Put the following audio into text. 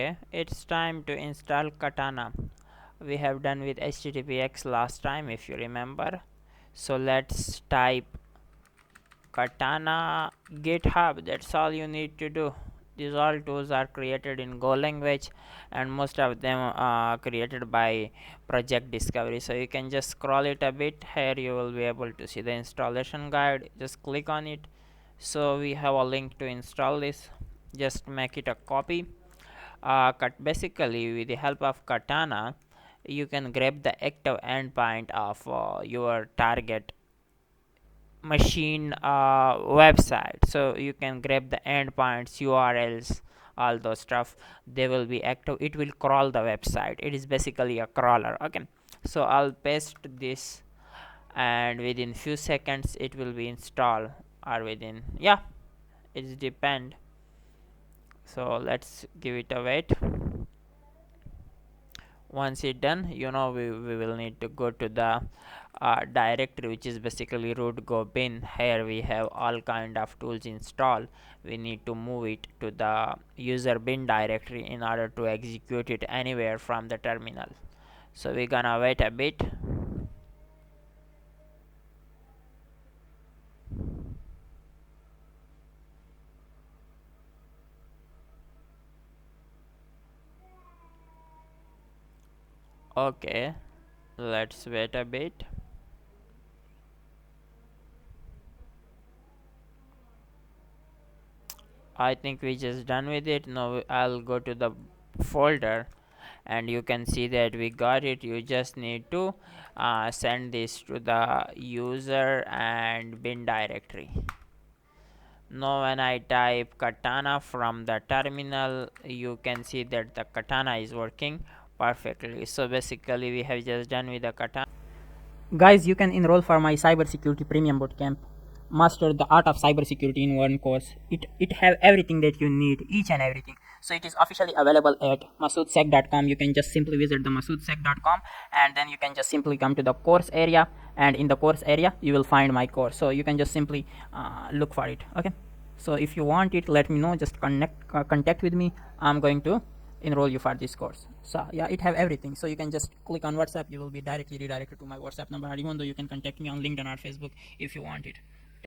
Okay, it's time to install Katana. We have done with HTTPX last time, if you remember. So let's type Katana GitHub. That's all you need to do. These all tools are created in Go language, and most of them are created by Project Discovery. So you can just scroll it a bit. Here you will be able to see the installation guide. Just click on it. So we have a link to install this. Just make it a copy. Basically, with the help of Katana, you can grab the active endpoint of your target machine website. So you can grab the endpoints, URLs, all those stuff. They will be active. It will crawl the website. It is basically a crawler. Okay, so I'll paste this, and within few seconds it will be installed, or within, yeah, it's depend. So let's give it a wait. Once it done, we will need to go to the directory, which is basically root go bin. Here we have all kind of tools installed. We need to move it to the user bin directory in order to execute it anywhere from the terminal. So we're gonna wait a bit. Okay, let's wait a bit. I think we just done with it. Now I'll go to the folder, and you can see that we got it. You just need to send this to the user and bin directory. Now when I type Katana from the terminal, you can see that the Katana is working perfectly. So basically we have just done with the Katana. Guys, you can enroll for my cybersecurity premium bootcamp. Master the art of cybersecurity in one course. It have everything that you need, each and everything. So it is officially available at masoodsec.com. You can just simply visit the masoodsec.com, and then you can just simply come to the course area, and in the course area you will find my course. So you can just simply look for it. Okay. So if you want it, let me know. Just contact with me. I'm going to enroll you for this course. So yeah, it have everything. So you can just click on WhatsApp. You will be directly redirected to my WhatsApp number. Even though you can contact me on LinkedIn or Facebook if you want it.